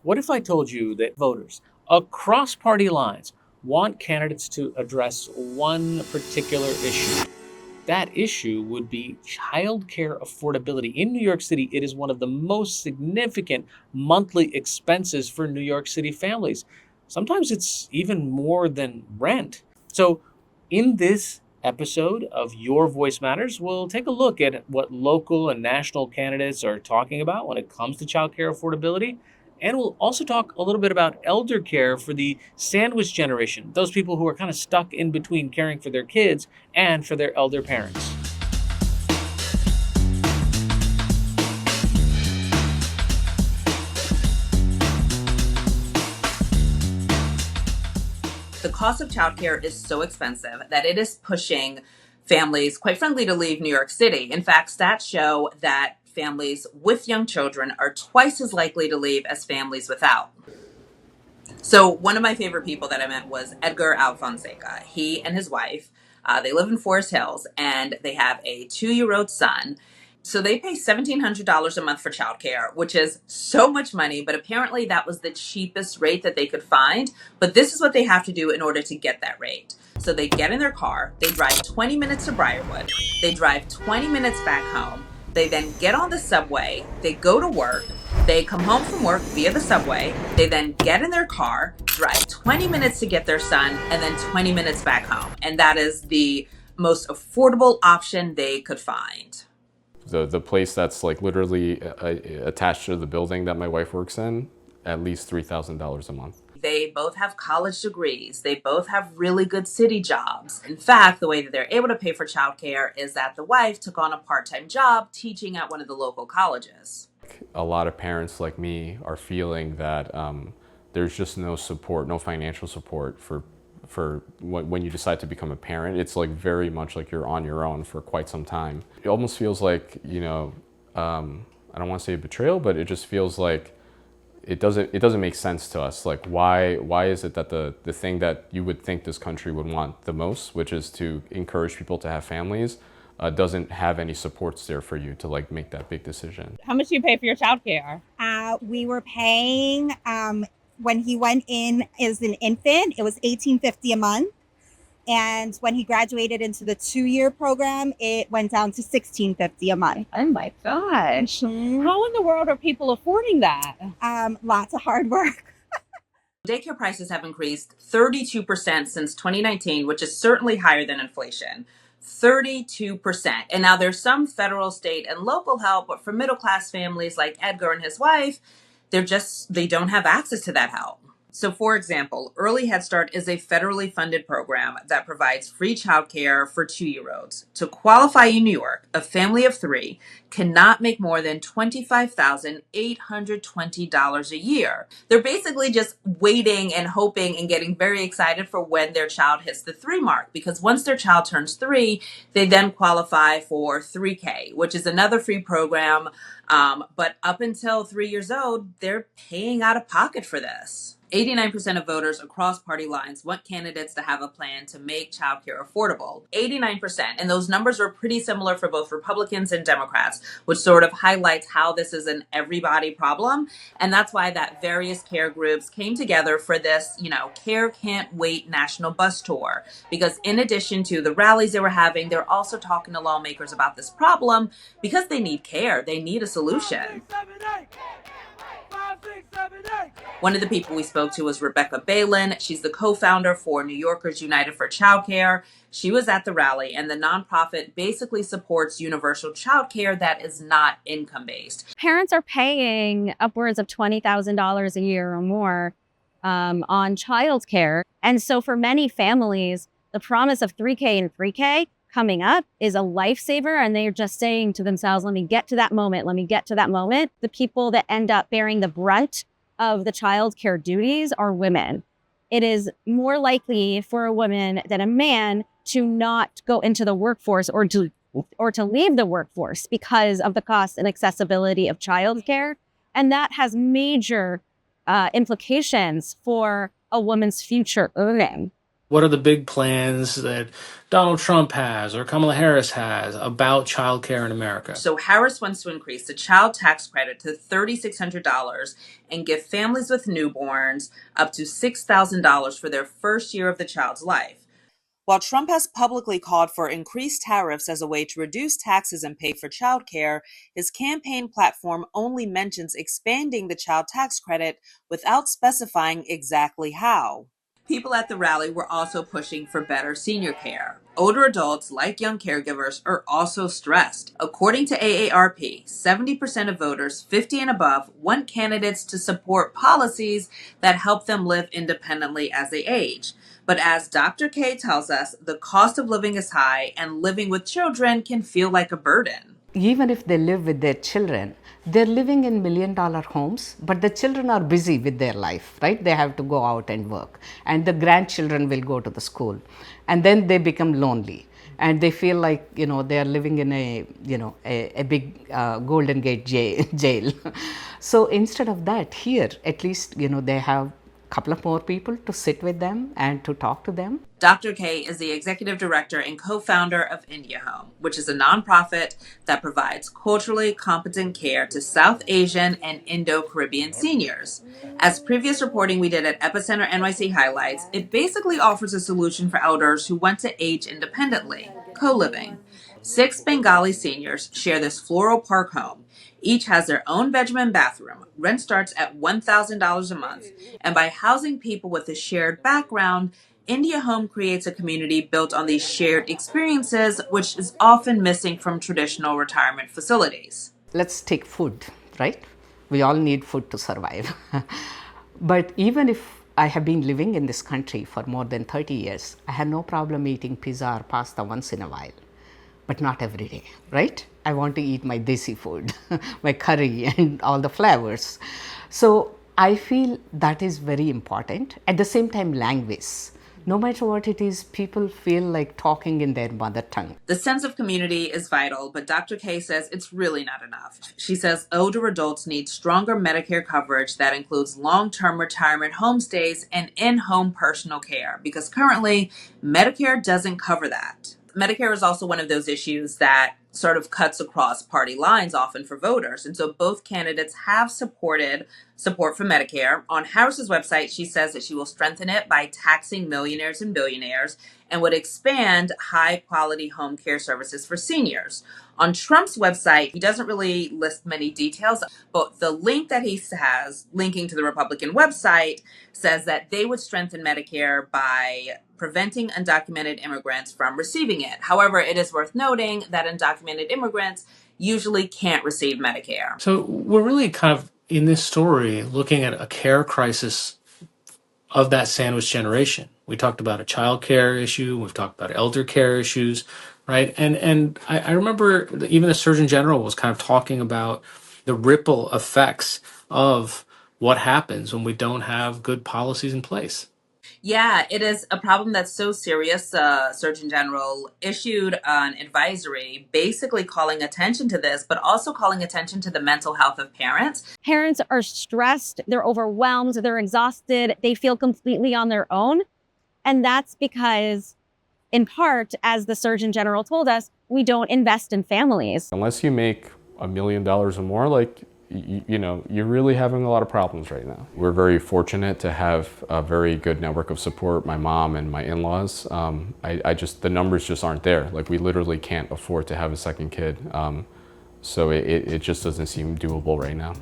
What if I told you that voters across party lines want candidates to address one particular issue? That issue would be childcare affordability. In New York City, it is one of the most significant monthly expenses for New York City families. Sometimes it's even more than rent. So, in this episode of Your Voice Matters, we'll take a look at what local and national candidates are talking about when it comes to childcare affordability. And we'll also talk a little bit about elder care for the sandwich generation, those people who are kind of stuck in between caring for their kids and for their elder parents. The cost of childcare is so expensive that it is pushing families, quite frankly, to leave New York City. In fact, stats show that families with young children are twice as likely to leave as families without. So one of my favorite people that I met was Edgar Alfonseca. He and his wife, they live in Forest Hills, and they have a 2-year-old son. So they pay $1,700 a month for childcare, which is so much money, but apparently that was the cheapest rate that they could find. But this is what they have to do in order to get that rate. So they get in their car, they drive 20 minutes to Briarwood, they drive 20 minutes back home, they then get on the subway, they go to work, they come home from work via the subway, they then get in their car, drive 20 minutes to get their son, and then 20 minutes back home. And that is the most affordable option they could find. The place that's like literally attached to the building that my wife works in, at least $3,000 a month. They both have college degrees. They both have really good city jobs. In fact, the way that they're able to pay for childcare is that the wife took on a part-time job teaching at one of the local colleges. A lot of parents like me are feeling that there's just no support, no financial support for when you decide to become a parent. It's like very much like you're on your own for quite some time. It almost feels like, I don't want to say betrayal, but it just feels like it doesn't make sense to us. Like why is it that the thing that you would think this country would want the most, which is to encourage people to have families, doesn't have any supports there for you to like make that big decision. How much do you pay for your childcare? We were paying when he went in as an infant, it was $18.50 a month. And when he graduated into the 2-year program, it went down to $16.50 a month. Oh my gosh. Mhm. How in the world are people affording that? Lots of hard work. Daycare prices have increased 32% since 2019, which is certainly higher than inflation. 32%. And now there's some federal, state, and local help, but for middle-class families like Edgar and his wife, they don't have access to that help. So for example, Early Head Start is a federally funded program that provides free childcare for 2-year-olds. To qualify in New York, a family of 3 cannot make more than $25,820 a year. They're basically just waiting and hoping and getting very excited for when their child hits the 3 mark, because once their child turns 3, they then qualify for 3K, which is another free program. But up until 3 years old, they're paying out of pocket for this. 89% of voters across party lines want candidates to have a plan to make childcare affordable. 89%. And those numbers are pretty similar for both Republicans and Democrats, which sort of highlights how this is an everybody problem. And that's why that various care groups came together for this, Care Can't Wait national bus tour. Because in addition to the rallies they were having, they're also talking to lawmakers about this problem because they need care. They need a solution. One of the people we spoke to was Rebecca Balin. She's the co-founder for New Yorkers United for Childcare. She was at the rally, and the nonprofit basically supports universal childcare that is not income-based. Parents are paying upwards of $20,000 a year or more on childcare. And so for many families, the promise of 3K and 3K coming up is a lifesaver, and they're just saying to themselves, let me get to that moment. The people that end up bearing the brunt of the childcare duties are women. It is more likely for a woman than a man to not go into the workforce or to leave the workforce because of the cost and accessibility of childcare. And that has major implications for a woman's future earning. What are the big plans that Donald Trump has or Kamala Harris has about childcare in America? So Harris wants to increase the child tax credit to $3,600 and give families with newborns up to $6,000 for their first year of the child's life. While Trump has publicly called for increased tariffs as a way to reduce taxes and pay for childcare, his campaign platform only mentions expanding the child tax credit without specifying exactly how. People at the rally were also pushing for better senior care. Older adults, like young caregivers, are also stressed. According to AARP, 70% of voters 50 and above want candidates to support policies that help them live independently as they age. But as Dr. K tells us, the cost of living is high and living with children can feel like a burden. Even if they live with their children, they're living in $1,000,000 homes, but the children are busy with their life, right? They have to go out and work, and the grandchildren will go to the school, and then they become lonely, and they feel like, they are living in a big Golden Gate jail. So instead of that, here, at least, they have couple of more people to sit with them and to talk to them. Dr. K is the executive director and co-founder of India Home, which is a nonprofit that provides culturally competent care to South Asian and Indo-Caribbean seniors. As previous reporting we did at Epicenter NYC highlights, it basically offers a solution for elders who want to age independently, co-living. 6 Bengali seniors share this floral park home. Each has their own bedroom and bathroom. Rent starts at $1,000 a month. And by housing people with a shared background, India Home creates a community built on these shared experiences, which is often missing from traditional retirement facilities. Let's take food, right? We all need food to survive. But even if I have been living in this country for more than 30 years, I have no problem eating pizza or pasta once in a while, but not every day, right? I want to eat my desi food, my curry and all the flavors. So I feel that is very important. At the same time, language. No matter what it is, people feel like talking in their mother tongue. The sense of community is vital, but Dr. K says it's really not enough. She says older adults need stronger Medicare coverage that includes long-term retirement homestays and in-home personal care, because currently Medicare doesn't cover that. Medicare is also one of those issues that sort of cuts across party lines often for voters. And so both candidates have support for Medicare. On Harris's website, she says that she will strengthen it by taxing millionaires and billionaires and would expand high quality home care services for seniors. On Trump's website, he doesn't really list many details, but the link that he has linking to the Republican website says that they would strengthen Medicare by preventing undocumented immigrants from receiving it. However, it is worth noting that undocumented immigrants usually can't receive Medicare. So we're really kind of in this story looking at a care crisis of that sandwich generation. We talked about a child care issue. We've talked about elder care issues, right? And I remember even the Surgeon General was kind of talking about the ripple effects of what happens when we don't have good policies in place. Yeah, it is a problem that's so serious. Surgeon General issued an advisory basically calling attention to this, but also calling attention to the mental health of parents. Parents are stressed, they're overwhelmed, they're exhausted, they feel completely on their own. And that's because, in part, as the Surgeon General told us, we don't invest in families. Unless you make $1 million or more, you're really having a lot of problems right now. We're very fortunate to have a very good network of support, my mom and my in-laws. The numbers just aren't there. We literally can't afford to have a second kid. So it just doesn't seem doable right now.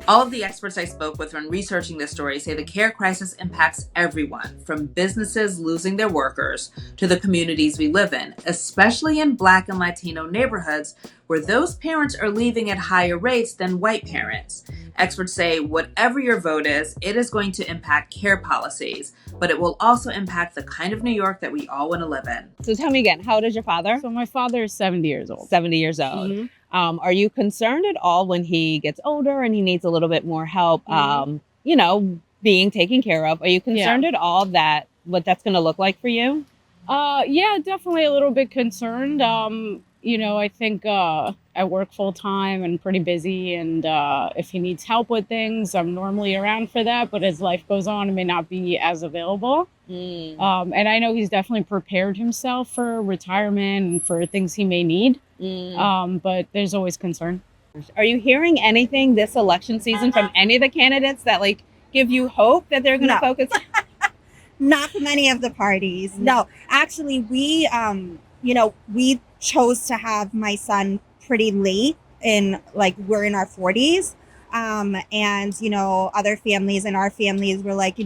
All of the experts I spoke with when researching this story say the care crisis impacts everyone, from businesses losing their workers to the communities we live in, especially in Black and Latino neighborhoods where those parents are leaving at higher rates than white parents. Experts say whatever your vote is, it is going to impact care policies, but it will also impact the kind of New York that we all want to live in. So tell me again, how old is your father? So my father is 70 years old. 70 years old. Mhm. Are you concerned at all when he gets older and he needs a little bit more help, being taken care of? Are you concerned at all that what that's going to look like for you? Yeah, definitely a little bit concerned. You know, I think I work full time and pretty busy. And if he needs help with things, I'm normally around for that. But as life goes on, it may not be as available. And I know he's definitely prepared himself for retirement and for things he may need. But there's always concern. Are you hearing anything this election season from any of the candidates that like give you hope that they're going to No. focus? Not from any of the parties. No, actually, we chose to have my son pretty late we're in our 40s. And, other families in our families were like,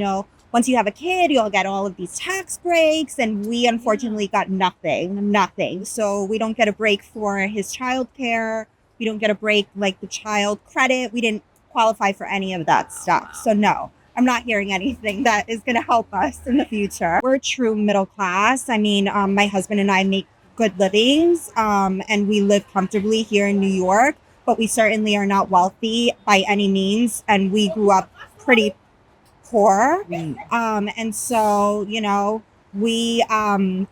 once you have a kid, you'll get all of these tax breaks. And we unfortunately got nothing. So we don't get a break for his childcare. We don't get a break like the child credit. We didn't qualify for any of that stuff. So no. I'm not hearing anything that is going to help us in the future. We're true middle class. I mean, my husband and I make good livings, and we live comfortably here in New York, but we certainly are not wealthy by any means, and we grew up pretty poor. And so, we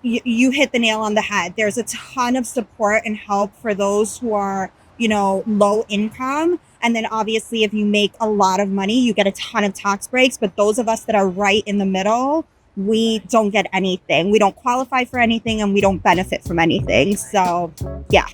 you hit the nail on the head. There's a ton of support and help for those who are, low income. And then obviously if you make a lot of money, you get a ton of tax breaks. But those of us that are right in the middle, we don't get anything. We don't qualify for anything and we don't benefit from anything. So yeah.